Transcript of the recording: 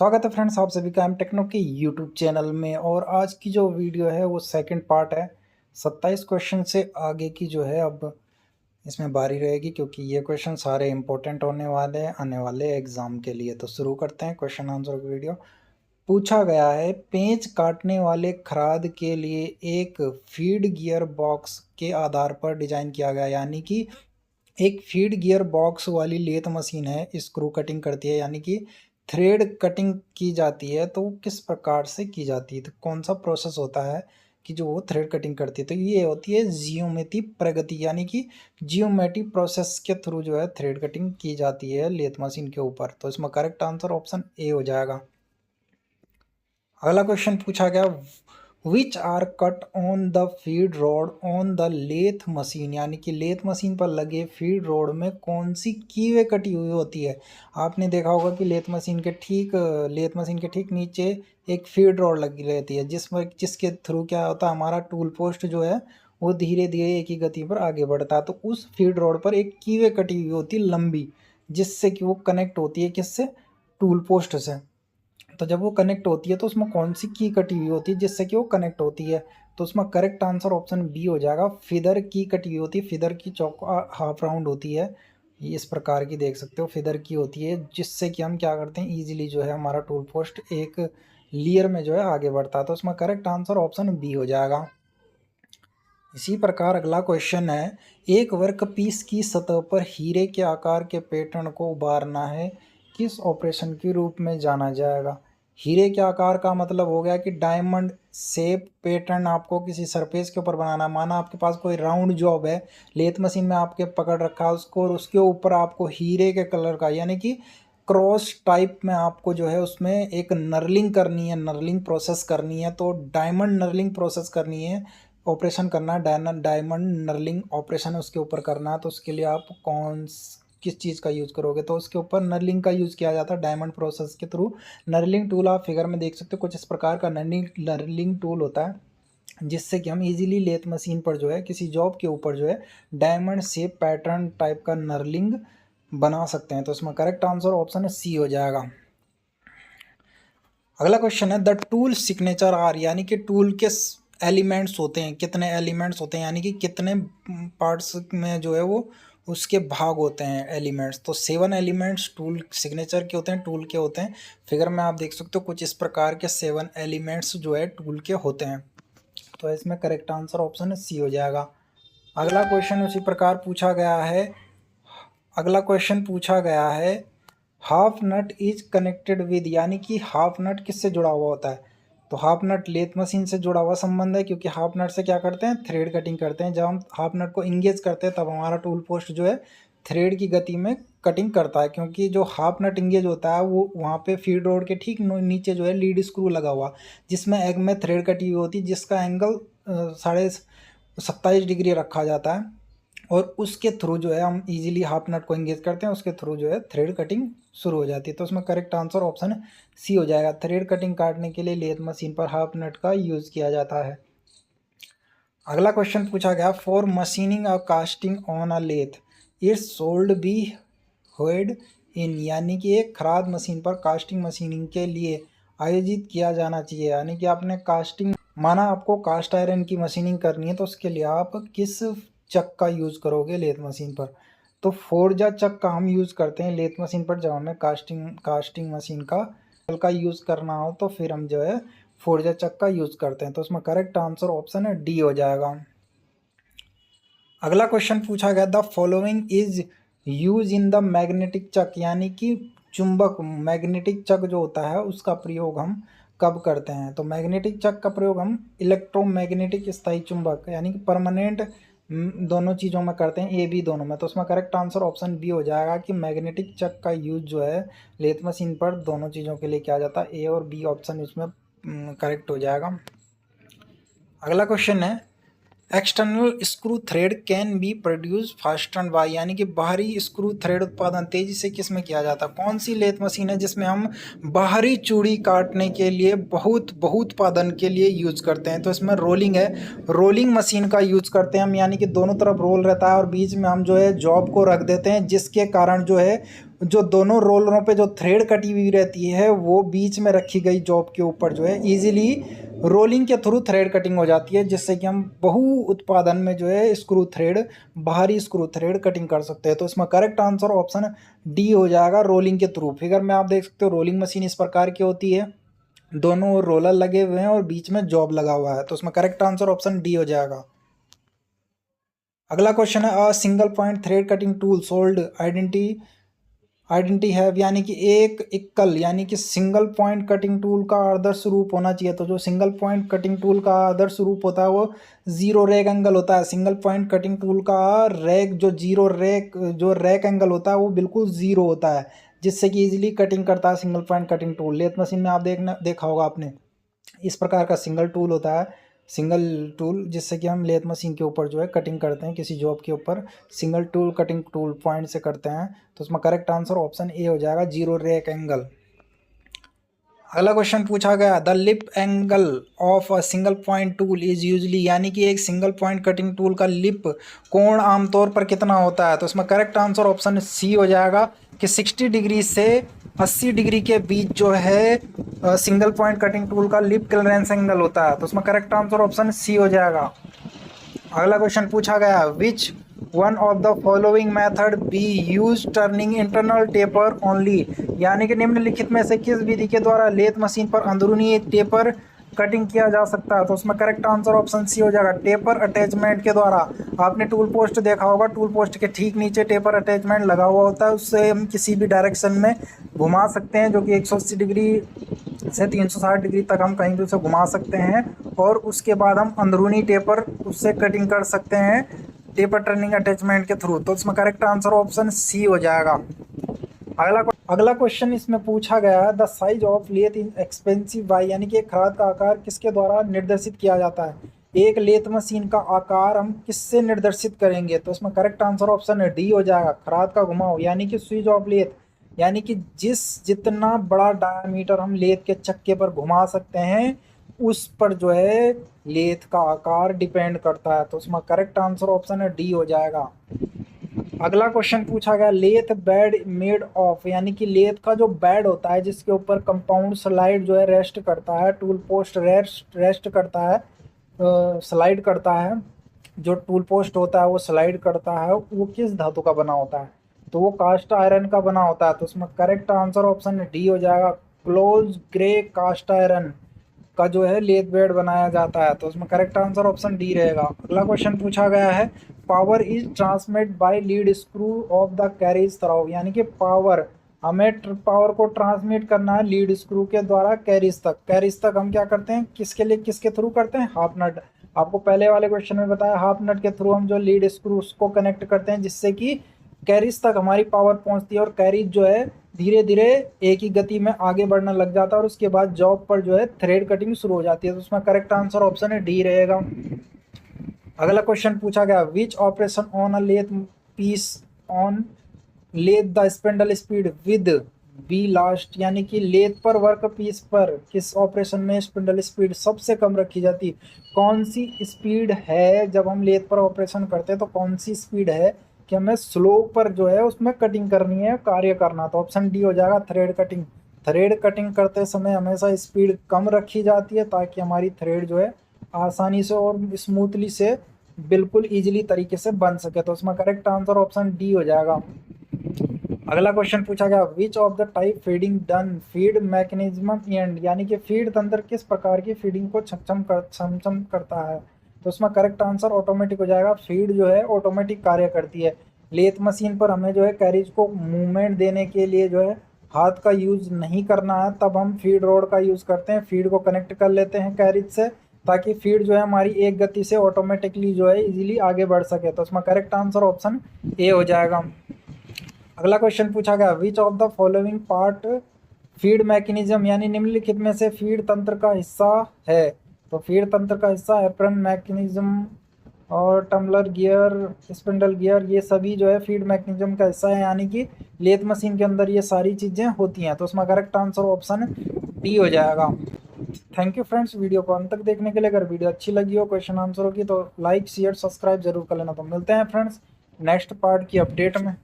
स्वागत है फ्रेंड्स, आप सभी का एम टेक्नो के यूट्यूब चैनल में। और आज की जो वीडियो है वो सेकंड पार्ट है। 27 क्वेश्चन से आगे की जो है अब इसमें बारी रहेगी, क्योंकि ये क्वेश्चन सारे इंपॉर्टेंट होने वाले हैं आने वाले एग्जाम के लिए। तो शुरू करते हैं क्वेश्चन आंसर की वीडियो। पूछा गया है, पेंच काटने वाले खराद के लिए एक फीड गियर बॉक्स के आधार पर डिजाइन किया गया, यानी कि एक फीड गियर बॉक्स वाली लेथ मशीन है, स्क्रू कटिंग करती है, यानी कि थ्रेड कटिंग की जाती है। तो वो किस प्रकार से की जाती है, तो कौन सा प्रोसेस होता है कि जो वो थ्रेड कटिंग करती है? तो ये होती है जियोमेट्री प्रगति, यानी कि जियोमेट्री प्रोसेस के थ्रू जो है थ्रेड कटिंग की जाती है लेथ मशीन के ऊपर। तो इसमें करेक्ट आंसर ऑप्शन ए हो जाएगा। अगला क्वेश्चन पूछा गया, which are cut on the feed rod on the lathe machine, यानी कि लेथ मशीन पर लगे फीड रोड में कौन सी कीवे कटी हुई होती है। आपने देखा होगा कि लेथ मशीन के ठीक नीचे एक फीड रोड लगी रहती है, जिसके थ्रू क्या होता है, हमारा टूल पोस्ट जो है वो धीरे धीरे एक ही गति पर आगे बढ़ता है। तो उस फीड रोड पर एक कीवे कटी हुई होती है लंबी, जिससे कि वो कनेक्ट होती है किससे, टूल पोस्ट से। तो जब वो कनेक्ट होती है तो उसमें कौन सी की कटी हुई होती है जिससे कि वो कनेक्ट होती है? तो उसमें करेक्ट आंसर ऑप्शन बी हो जाएगा, फिदर की कटी हुई होती है। फिदर की चौक हाफ राउंड होती है, ये इस प्रकार की देख सकते हो, फिदर की होती है, जिससे कि हम क्या करते हैं, इजीली जो है हमारा टूल पोस्ट एक लेयर में जो है आगे बढ़ता है। तो उसमें करेक्ट आंसर ऑप्शन बी हो जाएगा। इसी प्रकार अगला क्वेश्चन है, एक वर्क पीस की सतह पर हीरे के आकार के पैटर्न को उभारना है, किस ऑपरेशन के रूप में जाना जाएगा? हीरे के आकार का मतलब हो गया कि डायमंड शेप पैटर्न आपको किसी सरफेस के ऊपर बनाना। माना आपके पास कोई राउंड जॉब है, लेथ मशीन में आपके पकड़ रखा है उसको, और उसके ऊपर आपको हीरे के कलर का, यानी कि क्रॉस टाइप में आपको जो है उसमें एक नर्लिंग करनी है, नर्लिंग प्रोसेस करनी है। तो डायमंड नर्लिंग प्रोसेस करनी है, ऑपरेशन करना है, डायमंड नर्लिंग ऑपरेशन उसके ऊपर करना है। तो उसके लिए आप किस चीज़ का यूज़ करोगे? तो उसके ऊपर नर्लिंग का यूज़ किया जाता है डायमंड प्रोसेस के थ्रू। नर्लिंग टूल आप फिगर में देख सकते हो, कुछ इस प्रकार का नर्लिंग टूल होता है, जिससे कि हम इजीली लेथ मशीन पर जो है किसी जॉब के ऊपर जो है डायमंड शेप पैटर्न टाइप का नर्लिंग बना सकते हैं। तो इसमें करेक्ट आंसर ऑप्शन सी हो जाएगा। अगला क्वेश्चन है, द टूल सिग्नेचर आर, यानी कि टूल के एलिमेंट्स होते हैं, कितने एलिमेंट्स होते हैं, यानी कि कितने पार्ट्स में जो है वो उसके भाग होते हैं एलिमेंट्स। तो 7 एलिमेंट्स टूल सिग्नेचर के होते हैं, टूल के होते हैं। फिगर में आप देख सकते हो कुछ इस प्रकार के 7 एलिमेंट्स जो है टूल के होते हैं। तो इसमें करेक्ट आंसर ऑप्शन सी हो जाएगा। अगला क्वेश्चन उसी प्रकार पूछा गया है। अगला क्वेश्चन पूछा गया है, half nut is connected with, यानी कि हाफ नट किससे जुड़ा हुआ होता है? तो हाफ नट लेथ मशीन से जुड़ा हुआ संबंध है, क्योंकि हाफ नट से क्या करते हैं, थ्रेड कटिंग करते हैं। जब हम हाफ नट को इंगेज करते हैं तब हमारा टूल पोस्ट जो है थ्रेड की गति में कटिंग करता है, क्योंकि जो हाफ नट इंगेज होता है वो वहाँ पे फीड रोड के ठीक नीचे जो है लीड स्क्रू लगा हुआ, जिसमें एग में थ्रेड कटी हुई होती है, जिसका एंगल 27.5 डिग्री रखा जाता है। और उसके थ्रू जो है हम इजीली हाफ नट को इंगेज करते हैं, उसके थ्रू जो है थ्रेड कटिंग शुरू हो जाती है। तो उसमें करेक्ट आंसर ऑप्शन सी हो जाएगा। थ्रेड कटिंग काटने के लिए लेथ मशीन पर हाफ नट का यूज़ किया जाता है। अगला क्वेश्चन पूछा गया, for machining a casting on a lathe it's should be hold in, यानी कि एक खराद मशीन पर कास्टिंग मशीनिंग के लिए आयोजित किया जाना चाहिए, यानी कि आपने कास्टिंग, माना आपको कास्ट आयरन की मशीनिंग करनी है, तो उसके लिए आप किस चक का यूज़ करोगे लेथ मशीन पर? तो फोर्जा चक का हम यूज़ करते हैं लेथ मशीन पर। जब हमें कास्टिंग मशीन का यूज़ करना हो तो फिर हम जो है फोर्जा चक का यूज़ करते हैं। तो उसमें करेक्ट आंसर ऑप्शन है डी हो जाएगा। अगला क्वेश्चन पूछा गया, the following is use in the magnetic chuck, यानी कि चुंबक मैग्नेटिक चक जो होता है उसका प्रयोग हम कब करते हैं? तो मैग्नेटिक चक का प्रयोग हम इलेक्ट्रोमैग्नेटिक स्थायी चुंबक, यानी कि परमानेंट, दोनों चीज़ों में करते हैं, ए बी दोनों में। तो उसमें करेक्ट आंसर ऑप्शन बी हो जाएगा कि मैग्नेटिक चक का यूज जो है लेथ मशीन पर दोनों चीज़ों के लिए किया जाता है। ए और बी ऑप्शन उसमें करेक्ट हो जाएगा। अगला क्वेश्चन है, external screw thread can be produce faster by, यानी कि बाहरी स्क्रू थ्रेड उत्पादन तेजी से किस में किया जाता है? कौन सी लेथ मशीन है जिसमें हम बाहरी चूड़ी काटने के लिए बहुत उत्पादन के लिए यूज करते हैं? तो इसमें रोलिंग है, रोलिंग मशीन का यूज करते हैं हम, यानी कि दोनों तरफ रोल रहता है और बीच में हम जो है जॉब को रख देते हैं, जिसके कारण जो है जो दोनों रोलरों पे जो थ्रेड कटी हुई रहती है वो बीच में रखी गई जॉब के ऊपर जो है इजीली रोलिंग के थ्रू थ्रेड कटिंग हो जाती है, जिससे कि हम बहु उत्पादन में जो है स्क्रू थ्रेड, बाहरी स्क्रू थ्रेड कटिंग कर सकते हैं। तो इसमें करेक्ट आंसर ऑप्शन डी हो जाएगा, रोलिंग के थ्रू। फिगर में आप देख सकते हो रोलिंग मशीन इस प्रकार की होती है, दोनों रोलर लगे हुए हैं और बीच में जॉब लगा हुआ है। तो इसमें करेक्ट आंसर ऑप्शन डी हो जाएगा। अगला क्वेश्चन है, a single point thread cutting tool sold identity है, यानी कि एक इक्कल यानी कि सिंगल पॉइंट कटिंग टूल का आदर्श रूप होना चाहिए। तो जो सिंगल पॉइंट कटिंग टूल का आदर्श रूप होता है वो जीरो रैक एंगल होता है। सिंगल पॉइंट कटिंग टूल का रैक जो रैक एंगल होता है वो बिल्कुल जीरो होता है, जिससे कि इजीली कटिंग करता है single point cutting tool. Lathe machine में आप देखा होगा आपने, इस प्रकार का सिंगल टूल जिससे कि हम लेथ मशीन के ऊपर जो है कटिंग करते हैं, किसी जॉब के ऊपर single tool cutting tool point से करते हैं। तो उसमें करेक्ट आंसर ऑप्शन ए हो जाएगा, जीरो रैक एंगल। अगला क्वेश्चन पूछा गया, the lip angle of a single point tool is usually, यानी कि एक सिंगल पॉइंट कटिंग टूल का लिप कोण आमतौर पर कितना होता है। तो इसमें करेक्ट आंसर ऑप्शन सी हो जाएगा कि 60 डिग्री से 80 डिग्री के बीच जो है सिंगल पॉइंट कटिंग टूल का लिप क्लियरेंस एंगल होता है। तो उसमें करेक्ट आंसर ऑप्शन सी हो जाएगा। अगला क्वेश्चन पूछा गया, which one of the following method B use turning internal taper only, यानी कि निम्नलिखित में से किस विधि के द्वारा लेथ मशीन पर अंदरूनी टेपर कटिंग किया जा सकता है। तो उसमें करेक्ट आंसर ऑप्शन सी हो जाएगा, टेपर अटैचमेंट के द्वारा। आपने टूल पोस्ट देखा होगा, टूल पोस्ट के ठीक नीचे टेपर अटैचमेंट लगा हुआ होता है, उससे हम किसी भी डायरेक्शन में घुमा सकते हैं, जो कि 180 डिग्री से 360 डिग्री तक हम कहीं भी उसे घुमा सकते हैं, और उसके बाद हम अंदरूनी टेपर उससे कटिंग कर सकते हैं टेपर टर्निंग अटैचमेंट के थ्रू। तो इसमें करेक्ट आंसर ऑप्शन सी हो जाएगा। अगला क्वेश्चन इसमें पूछा गया है, the size of lathe in expensive by, यानी कि एक खराद का आकार किसके द्वारा निर्देशित किया जाता है। एक लेथ मशीन का आकार हम किससे निर्देशित करेंगे। तो इसमें करेक्ट आंसर ऑप्शन डी हो जाएगा, खराद का घुमाव, यानी कि स्विच ऑफ लेथ, यानी कि जितना बड़ा डायमीटर हम लेथ के चक्के पर घुमा सकते हैं उस पर जो है लेथ का आकार डिपेंड करता है। तो उसमें करेक्ट आंसर ऑप्शन डी हो जाएगा। अगला क्वेश्चन पूछा गया, लेथ बेड मेड ऑफ, यानी कि लेथ का जो बेड होता है जिसके ऊपर कंपाउंड स्लाइड जो है रेस्ट करता है, टूल पोस्ट रेस्ट करता है, स्लाइड करता है, जो टूल पोस्ट होता है वो स्लाइड करता है, वो किस धातु का बना होता है। तो वो कास्ट आयरन का बना होता है। तो उसमें करेक्ट आंसर ऑप्शन डी हो जाएगा, क्लोज ग्रे कास्ट आयरन का जो है लेथ बेड बनाया जाता है। तो उसमें करेक्ट आंसर ऑप्शन डी रहेगा। अगला क्वेश्चन पूछा गया है, power is transmit by lead screw of the carriage through, यानी कि हमें पावर को ट्रांसमिट करना है लीड स्क्रू के द्वारा कैरेज तक हम क्या करते हैं, किसके थ्रू करते हैं, हाफ नट। आपको पहले वाले क्वेश्चन में बताया, हाफ नट के थ्रू हम जो लीड स्क्रू को कनेक्ट करते हैं, जिससे कि कैरिज तक हमारी पावर पहुंचती है और कैरिज जो है धीरे धीरे एक ही गति में आगे बढ़ने लग जाता है और उसके बाद जॉब पर जो है थ्रेड कटिंग शुरू हो जाती है। तो उसमें करेक्ट आंसर ऑप्शन डी रहेगा। अगला क्वेश्चन पूछा गया, which operation on a lathe piece on lathe the spindle speed with be last, यानी कि लेथ पर वर्क पीस पर किस ऑपरेशन में स्पिंडल स्पीड सबसे कम रखी जाती है। कौन सी स्पीड है जब हम लेथ पर ऑपरेशन करते हैं, तो कौन सी स्पीड है कि हमें स्लो पर जो है उसमें कटिंग करनी है, कार्य करना। तो ऑप्शन डी हो जाएगा, थ्रेड कटिंग करते समय हमेशा स्पीड कम रखी जाती है ताकि हमारी थ्रेड जो है आसानी से और स्मूथली से बिल्कुल इजीली तरीके से बन सके। तो उसमें करेक्ट आंसर ऑप्शन डी हो जाएगा। अगला क्वेश्चन पूछा गया, which of the type feeding done feed mechanism and, यानी कि फीड तंत्र किस प्रकार की फीडिंग को सक्षम करता है। तो उसमें करेक्ट आंसर ऑटोमेटिक हो जाएगा, फीड जो है ऑटोमेटिक कार्य करती है। लेथ मशीन पर हमें जो है कैरिज को मूवमेंट देने के लिए जो है हाथ का यूज नहीं करना है, तब हम फीड रोड का यूज करते हैं, फीड को कनेक्ट कर लेते हैं कैरिज से ताकि फीड जो है हमारी एक गति से ऑटोमेटिकली जो है इजीली आगे बढ़ सके। तो उसमें करेक्ट आंसर ऑप्शन ए हो जाएगा। अगला क्वेश्चन पूछा गया, which of the following part feed mechanism, यानी निम्नलिखित में से फीड तंत्र का हिस्सा है। तो फीड तंत्र का हिस्सा एप्रन मैकेनिज्म और टम्बलर गियर, स्पिंडल गियर, ये सभी जो है फीड मैकेनिज्म का हिस्सा है, यानी कि लेथ मशीन के अंदर ये सारी चीज़ें होती हैं। तो उसमें करेक्ट आंसर ऑप्शन डी हो जाएगा। थैंक यू फ्रेंड्स, वीडियो को अंत तक देखने के लिए। अगर वीडियो अच्छी लगी हो, क्वेश्चन आंसर होगी, तो लाइक शेयर सब्सक्राइब जरूर कर लेना। तो मिलते हैं फ्रेंड्स नेक्स्ट पार्ट की अपडेट में।